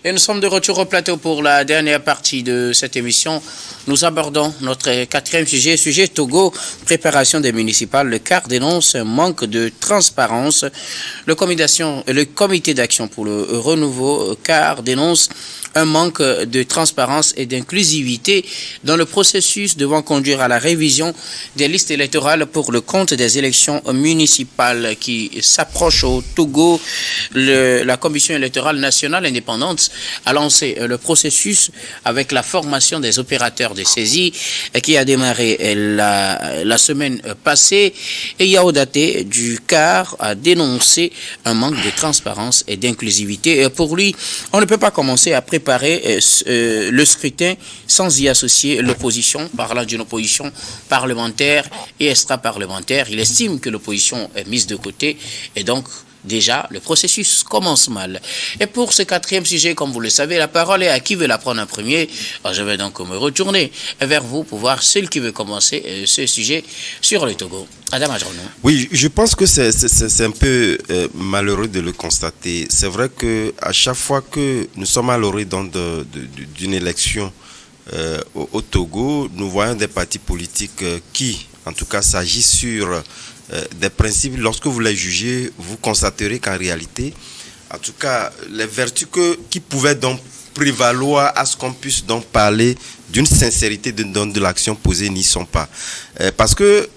Et nous sommes de retour au plateau pour la dernière partie de cette émission. Nous abordons notre quatrième sujet Togo, préparation des municipales. Le CAR dénonce un manque de transparence. Le comité d'action pour le renouveau CAR dénonce un manque de transparence et d'inclusivité dans le processus devant conduire à la révision des listes électorales pour le compte des élections municipales qui s'approchent au Togo. La Commission électorale nationale indépendante a lancé le processus avec la formation des opérateurs de saisie qui a démarré la semaine passée. Et Yao Daté du CAR a dénoncé un manque de transparence et d'inclusivité. Pour lui, on ne peut pas commencer à préparer le scrutin sans y associer l'opposition, parlant d'une opposition parlementaire et extra-parlementaire. Il estime que l'opposition est mise de côté et donc déjà le processus commence mal. Et pour ce quatrième sujet, comme vous le savez, la parole est à qui veut la prendre en premier. Alors, je vais donc me retourner vers vous pour voir celui qui veut commencer ce sujet sur le Togo. Adam Adjono. Oui, je pense que c'est un peu malheureux de le constater. C'est vrai qu'à chaque fois que nous sommes à l'horizon d'une élection au Togo, nous voyons des partis politiques qui, en tout cas, s'agissent sur des principes. Lorsque vous les jugez, vous constaterez qu'en réalité, en tout cas, les vertus qui pouvaient donc prévaloir à ce qu'on puisse donc parler d'une sincérité de l'action posée n'y sont pas. Parce que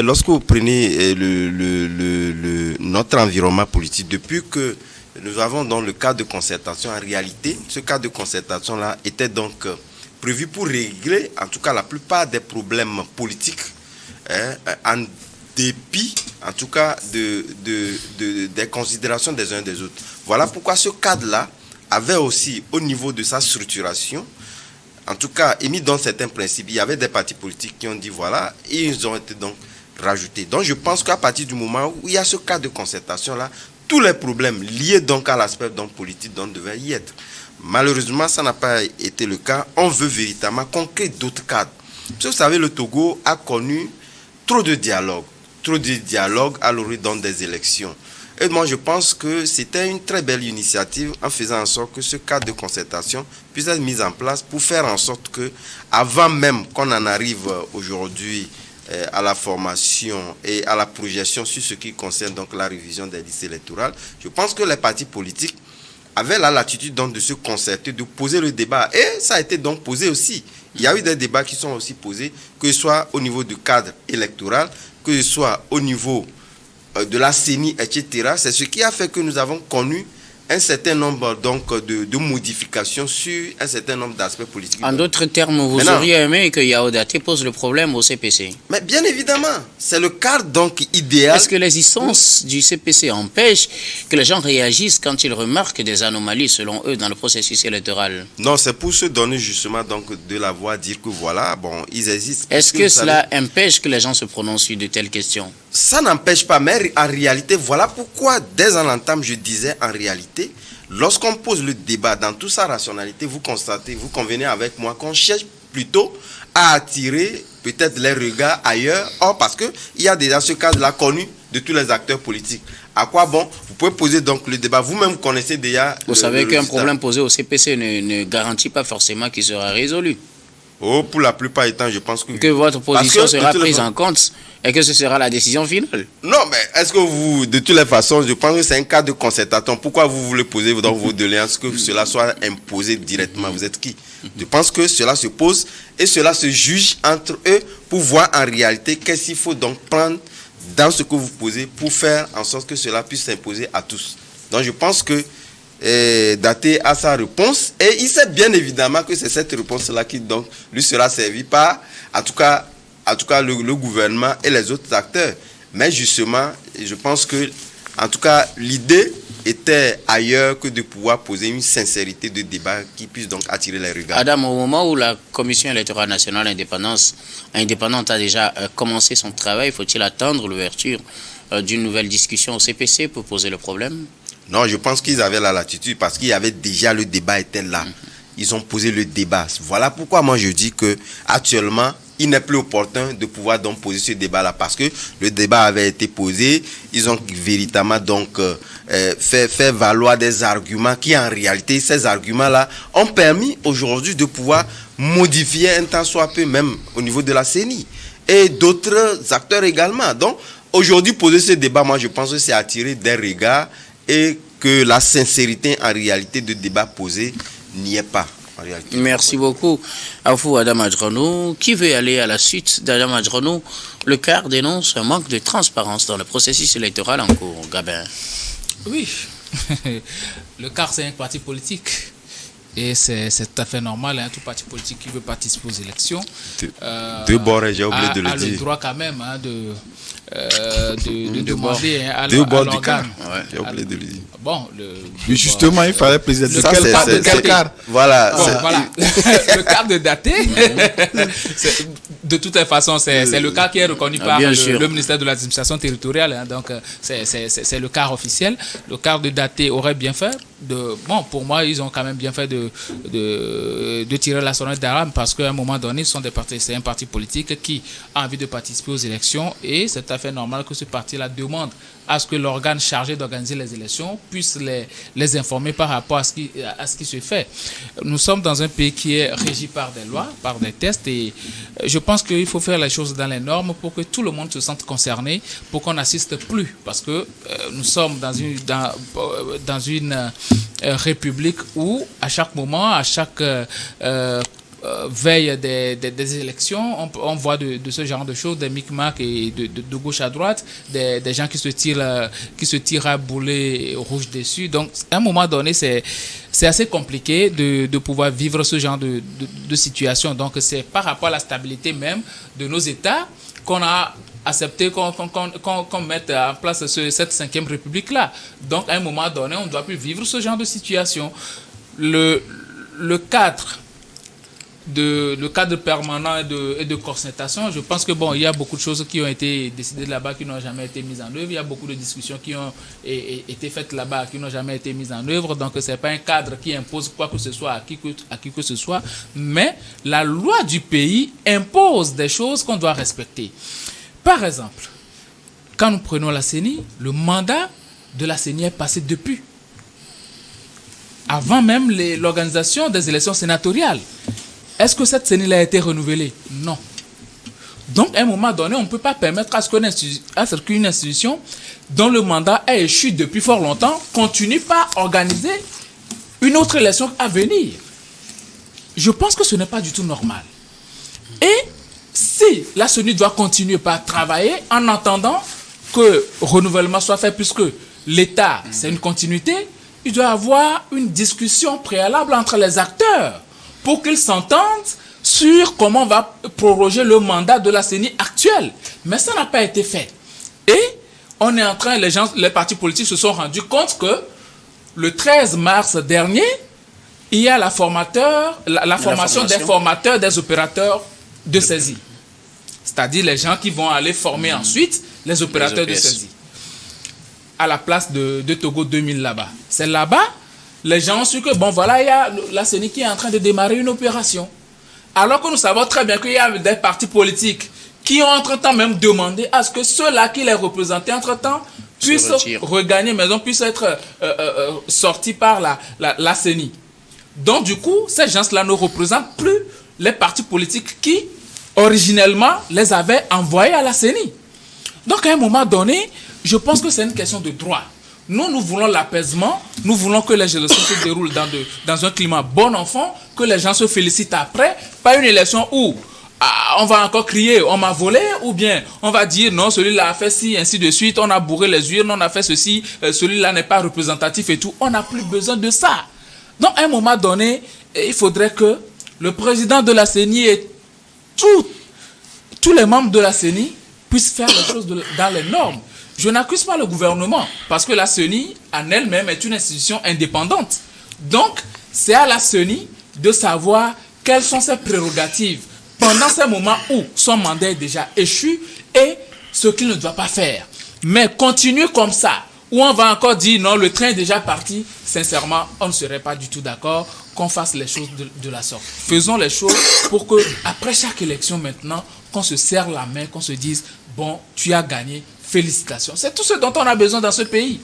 lorsque vous prenez notre environnement politique, depuis que nous avons dans le cadre de concertation, en réalité, ce cadre de concertation-là était donc prévu pour régler, en tout cas, la plupart des problèmes politiques, en dépit, en tout cas, des considérations des uns des autres. Voilà pourquoi ce cadre-là avait aussi, au niveau de sa structuration, en tout cas, émis dans certains principes. Il y avait des partis politiques qui ont dit voilà, et ils ont été donc rajoutés. Donc je pense qu'à partir du moment où il y a ce cadre de concertation-là, tous les problèmes liés donc à l'aspect donc politique donc devaient y être. Malheureusement, ça n'a pas été le cas. On veut véritablement qu'on crée d'autres cadres. Parce que vous savez, le Togo a connu trop de dialogues à l'horizon des élections. Et moi, je pense que c'était une très belle initiative en faisant en sorte que ce cadre de concertation puisse être mis en place pour faire en sorte que, avant même qu'on en arrive aujourd'hui à la formation et à la projection sur ce qui concerne donc la révision des listes électorales, je pense que les partis politiques avaient la latitude donc de se concerter, de poser le débat. Et ça a été donc posé aussi. Il y a eu des débats qui sont aussi posés, que ce soit au niveau du cadre électoral, que ce soit au niveau de la CENI, etc. C'est ce qui a fait que nous avons connu un certain nombre donc, de modifications sur un certain nombre d'aspects politiques. En d'autres termes, vous auriez aimé que Yao Daté pose le problème au CPC? Mais bien évidemment, c'est le cadre donc idéal. Est-ce que les instances du CPC empêchent que les gens réagissent quand ils remarquent des anomalies, selon eux, dans le processus électoral? Non, c'est pour se donner justement donc de la voix, dire que voilà, bon, ils existent. Est-ce que cela empêche que les gens se prononcent sur de telles questions? Ça n'empêche pas, mais en réalité, voilà pourquoi, dès en l'entame, je disais en réalité, lorsqu'on pose le débat dans toute sa rationalité, vous constatez, vous convenez avec moi qu'on cherche plutôt à attirer peut-être les regards ailleurs. Or, parce qu'il y a déjà ce cadre-là connu de tous les acteurs politiques. À quoi bon? Vous pouvez poser donc le débat. Vous-même connaissez déjà. Vous savez qu'un problème posé au CPC ne garantit pas forcément qu'il sera résolu. Oh, pour la plupart du temps, je pense que votre position sera prise en compte et que ce sera la décision finale. Non, mais est-ce que vous, de toutes les façons, je pense que c'est un cas de concertation. Pourquoi vous voulez poser dans vos doléances que cela soit imposé directement? Vous êtes qui? Je pense que cela se pose et cela se juge entre eux pour voir en réalité qu'est-ce qu'il faut donc prendre dans ce que vous posez pour faire en sorte que cela puisse s'imposer à tous. Donc je pense que Daté à sa réponse et il sait bien évidemment que c'est cette réponse-là qui donc lui sera servie par en tout cas le gouvernement et les autres acteurs. Mais justement, je pense que en tout cas l'idée était ailleurs que de pouvoir poser une sincérité de débat qui puisse donc attirer les regards. Adam, au moment où la Commission électorale nationale indépendante a déjà commencé son travail, faut-il attendre l'ouverture d'une nouvelle discussion au CPC pour poser le problème? Non, je pense qu'ils avaient la latitude parce qu'il y avait déjà le débat était là. Ils ont posé le débat. Voilà pourquoi moi je dis que actuellement il n'est plus opportun de pouvoir donc poser ce débat-là parce que le débat avait été posé. Ils ont véritablement donc fait valoir des arguments qui, en réalité, ces arguments-là ont permis aujourd'hui de pouvoir modifier un tant soit peu, même au niveau de la CENI et d'autres acteurs également. Donc, aujourd'hui, poser ce débat, moi, je pense que c'est attirer des regards et que la sincérité, en réalité, de débat posé n'y est pas. Merci beaucoup à vous, Adam Adjronou. Qui veut aller à la suite d'Adam Adjronou? Le CAR dénonce un manque de transparence dans le processus électoral en cours. Gabin. Oui, le CAR, c'est un parti politique. Et c'est tout à fait normal, hein, tout parti politique qui veut participer aux élections de bord, j'ai oublié de le a dire. Le droit quand même de demander à l'organe. J'ai oublié de le dire. Bon, mais justement, il fallait préciser quel CAR. Voilà. Bon, voilà. Le CAR de daté, de toute façon, c'est le CAR qui est reconnu par le ministère de l'administration territoriale. Hein, donc, c'est le CAR officiel. Le CAR de daté aurait bien fait. Pour moi, ils ont quand même bien fait de tirer la sonnette d'alarme parce qu'à un moment donné, c'est un parti politique qui a envie de participer aux élections et c'est tout à fait normal que ce parti-là demande à ce que l'organe chargé d'organiser les élections puisse les informer par rapport à ce qui se fait. Nous sommes dans un pays qui est régi par des lois, par des tests et je pense qu'il faut faire les choses dans les normes pour que tout le monde se sente concerné, pour qu'on n'assiste plus parce que nous sommes dans une république où à chaque moment, à chaque veille des élections, on voit de ce genre de choses, des micmacs et de gauche à droite, des gens qui se tirent à boulet rouge dessus. Donc, à un moment donné, c'est assez compliqué de pouvoir vivre ce genre de situation. Donc, c'est par rapport à la stabilité même de nos États qu'on a accepté qu'on mette en place cette 5e République-là. Donc, à un moment donné, on ne doit plus vivre ce genre de situation. Le cadre permanent et de concertation, je pense que il y a beaucoup de choses qui ont été décidées là-bas qui n'ont jamais été mises en œuvre. Il y a beaucoup de discussions qui ont été faites là-bas qui n'ont jamais été mises en œuvre. Donc, ce n'est pas un cadre qui impose quoi que ce soit à qui que ce soit. Mais la loi du pays impose des choses qu'on doit respecter. Par exemple, quand nous prenons la CENI, le mandat de la CENI est passé depuis. Avant même l'organisation des élections sénatoriales. Est-ce que cette CENI a été renouvelée? Non. Donc, à un moment donné, on ne peut pas permettre à ce qu'une institution dont le mandat a échu depuis fort longtemps continue par organiser une autre élection à venir. Je pense que ce n'est pas du tout normal. Et si la CENI doit continuer par travailler en attendant que le renouvellement soit fait, puisque l'État, c'est une continuité, il doit y avoir une discussion préalable entre les acteurs pour qu'ils s'entendent sur comment on va proroger le mandat de la CENI actuelle. Mais ça n'a pas été fait. Et on est en train, les partis politiques se sont rendus compte que le 13 mars dernier, il y a la formation des formateurs des opérateurs de saisie. C'est-à-dire les gens qui vont aller former ensuite les opérateurs de saisie. À la place de Togo 2000 là-bas. C'est là-bas, les gens ont su que, il y a la CENI qui est en train de démarrer une opération. Alors que nous savons très bien qu'il y a des partis politiques qui ont entre-temps même demandé à ce que ceux-là qui les représentaient entre-temps puissent regagner maison, puissent être sortis par la CENI. Donc, du coup, ces gens-là ne représentent plus les partis politiques qui, originellement, les avaient envoyés à la CENI. Donc, à un moment donné, je pense que c'est une question de droit. Nous voulons l'apaisement, nous voulons que les élections se déroulent dans un climat bon enfant, que les gens se félicitent après, pas une élection où on va encore crier, on m'a volé, ou bien on va dire non, celui-là a fait ci, ainsi de suite, on a bourré les urnes, on a fait ceci, celui-là n'est pas représentatif et tout. On n'a plus besoin de ça. Donc, à un moment donné, il faudrait que le président de la CENI et tous les membres de la CENI puissent faire les choses dans les normes. Je n'accuse pas le gouvernement, parce que la CENI, en elle-même, est une institution indépendante. Donc, c'est à la CENI de savoir quelles sont ses prérogatives pendant ces moments où son mandat est déjà échu et ce qu'il ne doit pas faire. Mais continuer comme ça, où on va encore dire non, le train est déjà parti, sincèrement, on ne serait pas du tout d'accord. qu'on fasse les choses de la sorte. Faisons les choses pour que, après chaque élection maintenant, qu'on se serre la main, qu'on se dise, bon, tu as gagné, félicitations. C'est tout ce dont on a besoin dans ce pays.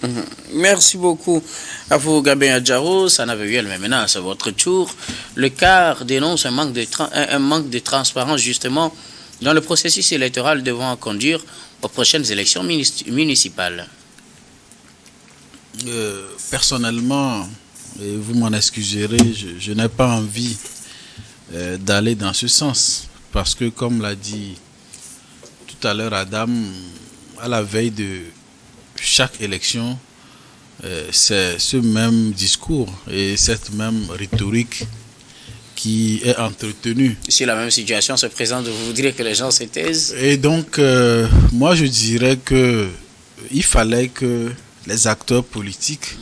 Merci beaucoup à vous, Gabin Adjaro. Ça n'avait eu, mais maintenant, c'est votre tour. Le CAR dénonce un manque de transparence, justement, dans le processus électoral devant conduire aux prochaines élections municipales. Personnellement, et vous m'en excuserez, je n'ai pas envie d'aller dans ce sens. Parce que, comme l'a dit tout à l'heure Adam, à la veille de chaque élection, c'est ce même discours et cette même rhétorique qui est entretenue. Si la même situation se présente, vous voudriez que les gens se taisent? Et donc, moi je dirais que il fallait que les acteurs politiques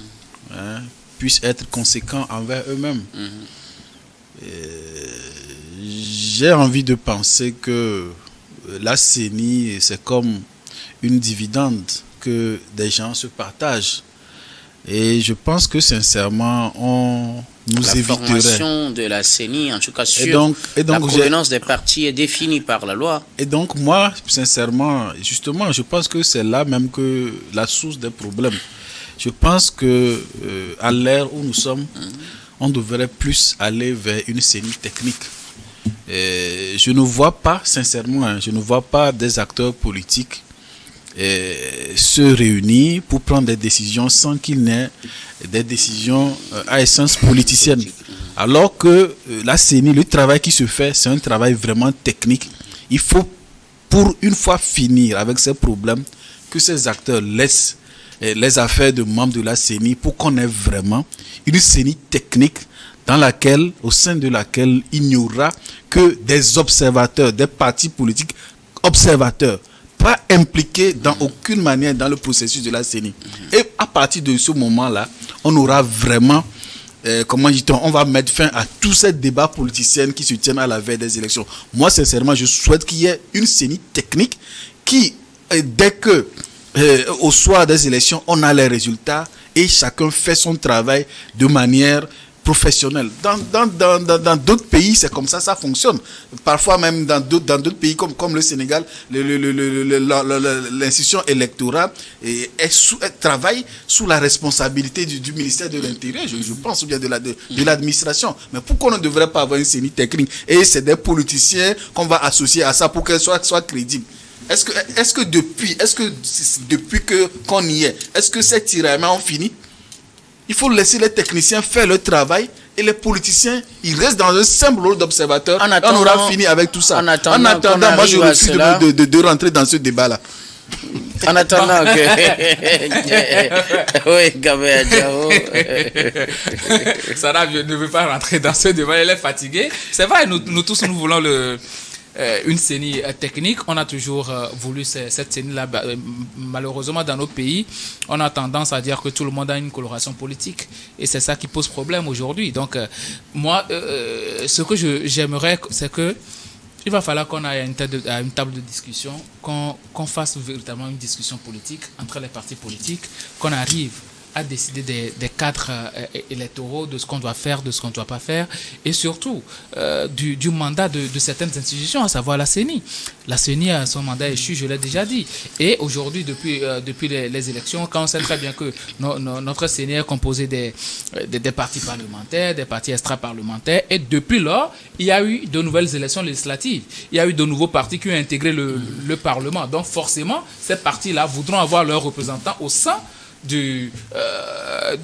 puissent être conséquents envers eux-mêmes. J'ai envie de penser que la CENI, c'est comme une dividende que des gens se partagent. Et je pense que sincèrement, on nous éviterait. La formation de la CENI, en tout cas sur la provenance des partis, est définie par la loi. Et donc moi, sincèrement, justement, je pense que c'est là même que la source des problèmes. Je pense que à l'ère où nous sommes, on devrait plus aller vers une CENI technique. Je ne vois pas, sincèrement, je ne vois pas des acteurs politiques se réunir pour prendre des décisions sans qu'il n'ait des décisions à essence politicienne. Alors que la CENI, le travail qui se fait, c'est un travail vraiment technique. Il faut, pour une fois finir avec ces problèmes, que ces acteurs laissent les affaires de membres de la CENI pour qu'on ait vraiment une CENI technique dans laquelle, au sein de laquelle il n'y aura que des observateurs, des partis politiques observateurs, pas impliqués dans aucune manière dans le processus de la CENI. Et à partir de ce moment-là, on aura vraiment, on va mettre fin à tous ces débats politiciens qui se tiennent à la veille des élections. Moi, sincèrement, je souhaite qu'il y ait une CENI technique qui, dès que, au soir des élections, on a les résultats et chacun fait son travail de manière professionnelle. Dans d'autres pays, c'est comme ça fonctionne. Parfois même dans d'autres pays comme le Sénégal, l'institution électorale travaille sous la responsabilité du ministère de l'Intérieur, je pense, ou bien de l'administration. Mais pourquoi on ne devrait pas avoir une CENI technique? Et c'est des politiciens qu'on va associer à ça pour qu'elle soit crédible. Est-ce que depuis qu'on y est que ces tiraillements ont fini? Il faut laisser les techniciens faire leur travail et les politiciens, ils restent dans un simple rôle d'observateur. On aura fini avec tout ça. En attendant, moi je refuse de rentrer dans ce débat-là. En attendant que... Oui, Gabin Adjaro. Sarah ne veut pas rentrer dans ce débat, elle est fatiguée. C'est vrai, nous tous, nous voulons une CENI technique. On a toujours voulu cette CENI-là. Malheureusement, dans nos pays, on a tendance à dire que tout le monde a une coloration politique. Et c'est ça qui pose problème aujourd'hui. Donc, moi, ce que j'aimerais, c'est que il va falloir qu'on aille à une table de discussion, qu'on fasse véritablement une discussion politique entre les partis politiques, qu'on arrive à décider des cadres électoraux, de ce qu'on doit faire, de ce qu'on ne doit pas faire, et surtout du mandat de certaines institutions, à savoir la CENI. La CENI a son mandat échu, je l'ai déjà dit. Et aujourd'hui, depuis les élections, quand on sait très bien que notre CENI est composée des partis parlementaires, des partis extra-parlementaires, et depuis lors, il y a eu de nouvelles élections législatives. Il y a eu de nouveaux partis qui ont intégré le Parlement. Donc forcément, ces partis-là voudront avoir leurs représentants au sein de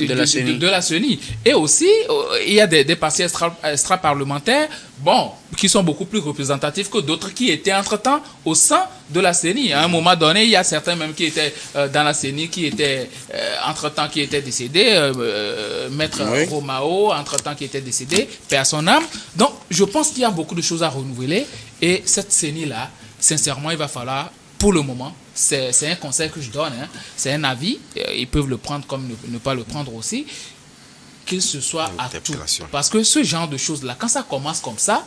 la CENI. Et aussi, il y a des partis extra-parlementaires, qui sont beaucoup plus représentatifs que d'autres qui étaient entre-temps au sein de la CENI. À un moment donné, il y a certains même qui étaient dans la CENI, qui étaient entre-temps qui étaient décédés, Maître Romao, entre-temps qui était décédé, paix à son âme. Donc, je pense qu'il y a beaucoup de choses à renouveler. Et cette CENI-là, sincèrement, il va falloir, pour le moment, c'est un conseil que je donne, c'est un avis, ils peuvent le prendre comme ne pas le prendre aussi, qu'il se soit à tout. Parce que ce genre de choses-là, quand ça commence comme ça,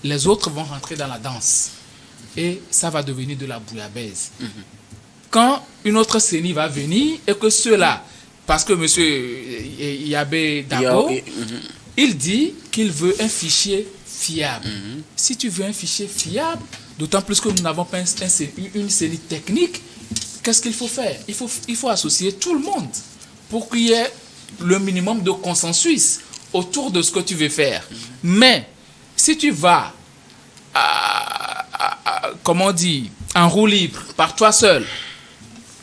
les autres vont rentrer dans la danse. Et ça va devenir de la bouillabaisse. Quand une autre CENI va venir et que ceux-là, parce que M. Yabé Dabo, Il dit qu'il veut un fichier fiable. Si tu veux un fichier fiable, d'autant plus que nous n'avons pas une série technique, qu'est-ce qu'il faut faire? Il faut associer tout le monde pour qu'il y ait le minimum de consensus autour de ce que tu veux faire. Mais si tu vas, comment on dit, en roue libre, par toi seul,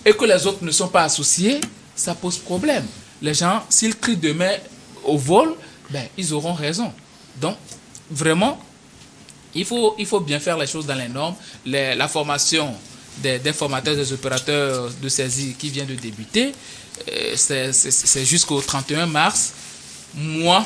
et que les autres ne sont pas associés, ça pose problème. Les gens, s'ils crient demain au vol, ils auront raison. Donc, vraiment, il faut bien faire les choses dans les normes. La formation des formateurs, des opérateurs de saisie qui vient de débuter, c'est jusqu'au 31 mars. Moi,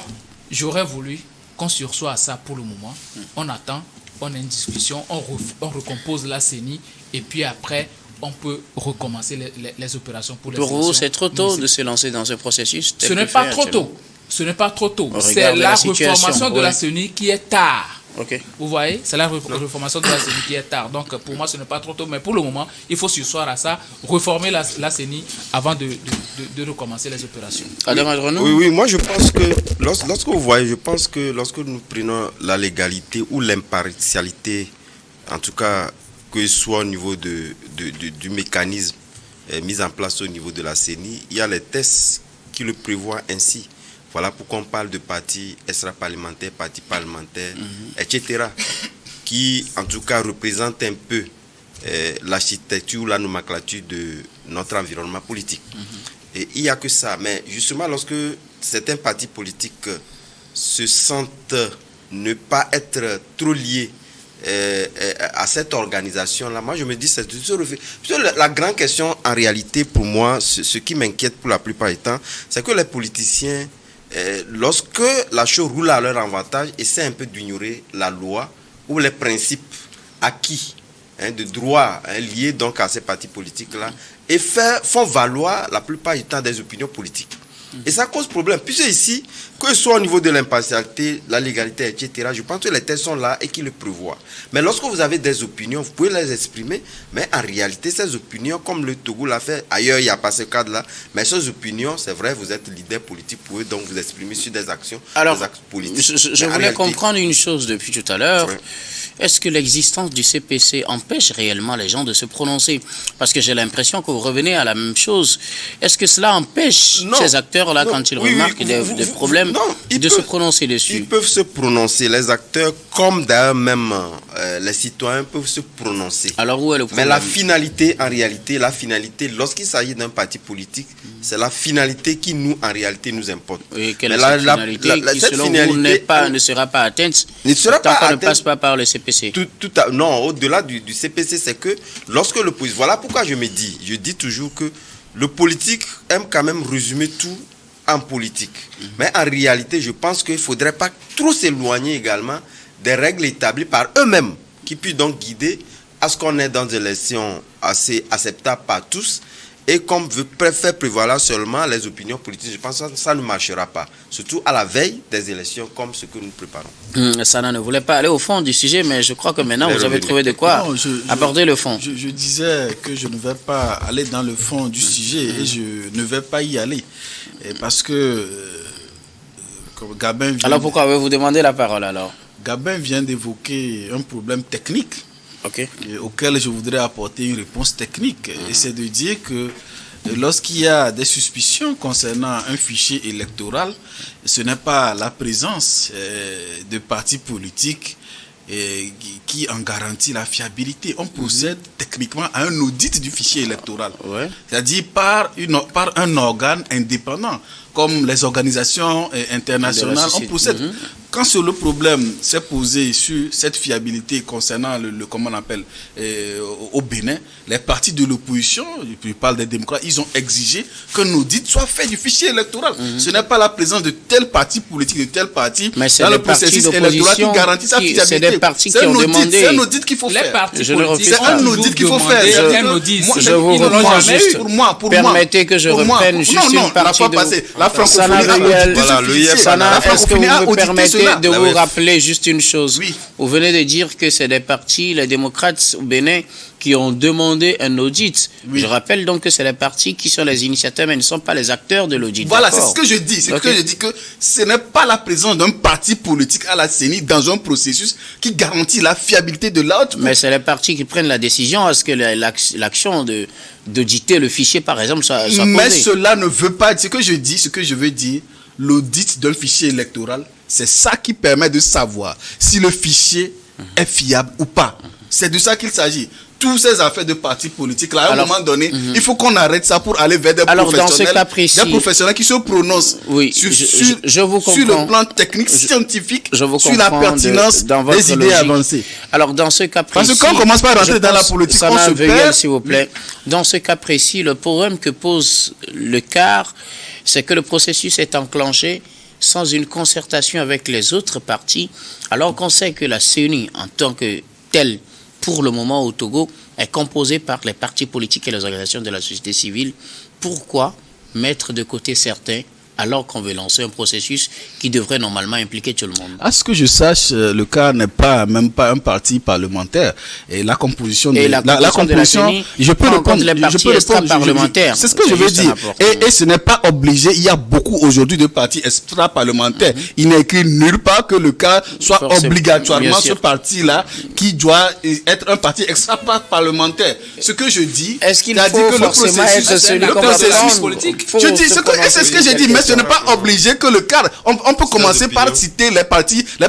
j'aurais voulu qu'on sursoit à ça pour le moment. On attend, on a une discussion, on recompose la CENI et puis après, on peut recommencer les opérations pour les Pour vous, c'est trop tôt de se lancer dans ce processus? Ce n'est pas trop tôt. Ce n'est pas trop tôt. C'est la reformation de la CENI qui est tard. Okay. Vous voyez, c'est la reformation de la CENI qui est tard. Donc, pour moi, ce n'est pas trop tôt. Mais pour le moment, il faut sursoir à ça, reformer la CENI avant de recommencer les opérations. Oui, moi, je pense que, lorsque vous voyez, je pense que lorsque nous prenons la légalité ou l'impartialité, en tout cas, que ce soit au niveau du mécanisme mis en place au niveau de la CENI, il y a les tests qui le prévoient ainsi. Voilà pourquoi on parle de partis extra-parlementaires, partis parlementaires, etc. Qui, en tout cas, représentent un peu l'architecture ou la nomenclature de notre environnement politique. Et il n'y a que ça. Mais justement, lorsque certains partis politiques se sentent ne pas être trop liés à cette organisation-là, moi je me dis c'est tout refait. La grande question en réalité pour moi, ce qui m'inquiète pour la plupart du temps, c'est que les politiciens, lorsque la chose roule à leur avantage, essaient un peu d'ignorer la loi ou les principes acquis de droit liés donc à ces partis politiques-là et font valoir la plupart du temps des opinions politiques. Et ça cause problème. Puisque ici, que ce soit au niveau de l'impartialité, la légalité, etc., je pense que les textes sont là et qu'ils le prévoient. Mais lorsque vous avez des opinions, vous pouvez les exprimer, mais en réalité, ces opinions, comme le Togo l'a fait, ailleurs, il n'y a pas ce cadre-là, mais ces opinions, c'est vrai, vous êtes leader politique pour eux, donc vous exprimez sur des actions, des actes politiques. Je voulais comprendre une chose depuis tout à l'heure. Oui. Est-ce que l'existence du CPC empêche réellement les gens de se prononcer? Parce que j'ai l'impression que vous revenez à la même chose. Est-ce que cela empêche ces acteurs-là, quand ils remarquent des problèmes, de se prononcer dessus? Ils peuvent se prononcer, les acteurs, comme d'ailleurs même les citoyens peuvent se prononcer. Alors où est le problème? Mais la finalité, en réalité, lorsqu'il s'agit d'un parti politique, c'est la finalité qui, nous, en réalité, nous importe. Et quelle est cette finalité qui, selon vous, ne sera pas atteinte tant qu'on ne passe pas par le CPC? Non, au-delà du CPC, c'est que lorsque le politique... Voilà pourquoi je dis toujours que le politique aime quand même résumer tout en politique. Mais en réalité, je pense qu'il ne faudrait pas trop s'éloigner également des règles établies par eux-mêmes, qui puissent donc guider à ce qu'on ait dans des élections assez acceptables par tous. Et comme veut faire prévaloir seulement les opinions politiques, je pense que ça ne marchera pas. Surtout à la veille des élections comme ce que nous préparons. Sana ne voulait pas aller au fond du sujet, mais je crois que maintenant vous avez trouvé de quoi aborder le fond. Je disais que je ne vais pas aller dans le fond du sujet et je ne vais pas y aller. Parce que Gabin vient... Alors pourquoi avez-vous demandé la parole alors? Gabin vient d'évoquer un problème technique. Okay. Auquel je voudrais apporter une réponse technique. Et c'est de dire que lorsqu'il y a des suspicions concernant un fichier électoral, ce n'est pas la présence de partis politiques qui en garantit la fiabilité. On procède techniquement à un audit du fichier électoral. Ouais. C'est-à-dire par un organe indépendant, comme les organisations internationales. On procède. Quand le problème s'est posé sur cette fiabilité concernant comment on appelle, au Bénin, les partis de l'opposition, je parle des démocrates, ils ont exigé qu'un audit soit fait du fichier électoral. Ce n'est pas la présence de tel parti politique, de tel parti dans le processus électoral qui garantit sa fiabilité. C'est des partis qui ont demandé. C'est un audit qu'il faut faire. Je ne refuse pas. C'est un audit qu'il faut faire. Je vous reprends juste. Permettez que je reprenne juste une partie de... La francophonie est-ce que vous me permettez Sénat. de vous rappeler juste une chose. Oui. Vous venez de dire que c'est des partis, les démocrates au Bénin, qui ont demandé un audit. Oui. Je rappelle donc que c'est les partis qui sont les initiateurs, mais ne sont pas les acteurs de l'audit. Voilà, c'est D'accord. ce que je dis. C'est Ok. que je dis que ce n'est pas la présence d'un parti politique à la CENI dans un processus qui garantit la fiabilité de l'autre. Mais c'est les partis qui prennent la décision à ce que l'action d'auditer le fichier, par exemple, soit Mais posée. cela ne veut pas dire ce que je dis, ce que je veux dire. L'audit d'un fichier électoral, c'est ça qui permet de savoir si le fichier est fiable ou pas. C'est de ça qu'il s'agit. Tous ces affaires de partis politiques, là, à un Alors, moment donné, il faut qu'on arrête ça pour aller vers des Alors, dans ce professionnels, cas précis- des professionnels qui se prononcent Oui, sur, je vous sur le comprends. plan technique, scientifique, Je vous sur la comprends pertinence dans votre des idées logique. avancées. Alors, dans ce cas précis... Parce que quand on commence par rentrer je dans la pense- politique, Sana on se Veuillel, perd. s'il vous plaît. Dans ce cas précis, le problème que pose le CAR, c'est que le processus est enclenché sans une concertation avec les autres partis, alors qu'on sait que la CENI, en tant que telle, pour le moment au Togo, est composée par les partis politiques et les organisations de la société civile. Pourquoi mettre de côté certains alors qu'on veut lancer un processus qui devrait normalement impliquer tout le monde? À ce que je sache, le cas n'est même pas un parti parlementaire. Et la composition Et la composition de la CENI je peux prend en répondre, compte les je partis peux répondre, extra-parlementaires. c'est ce que C'est je veux juste dire. important. Et ce n'est pas obligé. Il y a beaucoup aujourd'hui de partis extra-parlementaires. Il n'est écrit nulle part que le cas soit Forcément, obligatoirement bien ce sûr. parti-là qui doit être un parti extra-parlementaire. Ce que je dis, Est-ce qu'il c'est-à-dire faut que le forcément processus- être celui le qu'on va processus prendre? politique. Faut je dis, se c'est prononcer. ce que j'ai dit, mais ce n'est pas obligé que le cadre. On peut commencer par d'opinion. citer les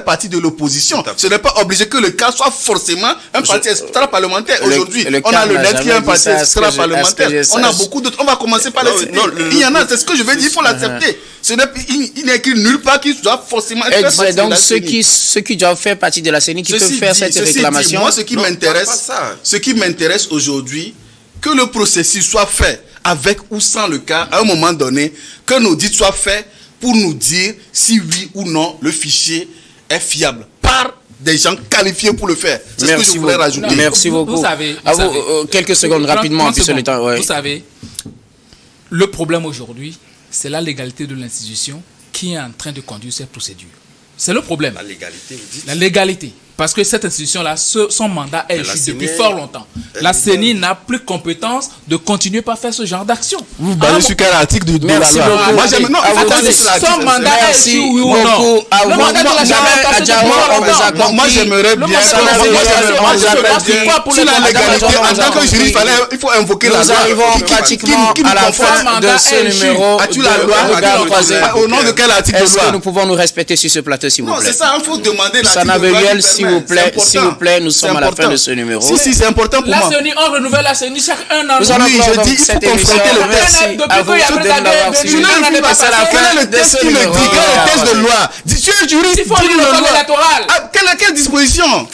partis de l'opposition. Tout à fait. Ce n'est pas obligé que le cadre soit forcément un parti extra-parlementaire. Le- Aujourd'hui, le on a cadre le n'a net qui est jamais un dit parti ça, à ce que je extra-parlementaire. On a sache. beaucoup d'autres. On va commencer par Non, les citer. non, Il y en a, c'est ce que je veux dire, il faut l'accepter. Il n'est écrit nulle part qu'il doit forcément être Exact. partie de Donc, la ceux CENI. qui doivent faire partie de la CENI, qui peuvent faire cette ceci dit, réclamation. moi, ce qui Non, m'intéresse, pas ça. ce qui m'intéresse aujourd'hui, que le processus soit fait avec ou sans le cas, à un moment donné, qu'un audit soit fait pour nous dire si oui ou non le fichier est fiable par des gens qualifiés pour le faire. C'est ce que je voulais beaucoup. rajouter. Merci Vous beaucoup. savez, À vous, savez. quelques secondes 30 rapidement, puisque le secondes. temps. Ouais. Vous savez, le problème aujourd'hui, c'est la légalité de l'institution qui est en train de conduire cette procédure. C'est le problème. La légalité, vous dites. La légalité. Parce que cette institution-là, son mandat est Mais la échu CENI, depuis fort longtemps. La CENI n'a plus compétence de continuer par faire ce genre d'action. Vous basez sur quel article de la Merci loi? beaucoup. Moi, j'aime. Non, À il faut vous compter tous. sur l'article. Son mandat est Merci échu, oui ou beaucoup. non. À Le vous. mandat de la Jamais, CENI est passé Adjama, depuis on vous a longtemps. compris. Moi, j'aimerais Le bien mandat que de la moi, CENI, j'aimerais- on moi, se j'aimerais base bien- pas pour sur le la mandat de la légalité, CENI. en tant que juriste, il faut invoquer la Nous loi. arrivons Qui- pratiquement qui me à la confère fin mandat de ce est échu. numéro As-tu de la loi? Regard As-tu Croisé. la- Au nom de quel article de Est-ce que loi? nous pouvons nous respecter sur ce plateau, s'il vous Non, c'est plaît? ça, il faut demander l'article Sana de loi qui Veuillel, s'il permet. vous plaît, C'est important. s'il vous plaît, nous C'est sommes à la fin important. de ce numéro. Si, c'est important pour La moi. CENI, on renouvelle la CENI chaque un an. Nous allons Oui, clore je donc dis, il faut cette confronter émission. le Merci texte. Depuis à vous qu'il y a tous de plus nous avoir d'années, suivis. depuis Je l'année n'ai pas passée, ça. la Quel est le de texte ce qui me dit? numéro. Quel est le texte de loi? Tu es juriste, Il faut dis-nous lire le la code loi. électoral. Quelle disposition?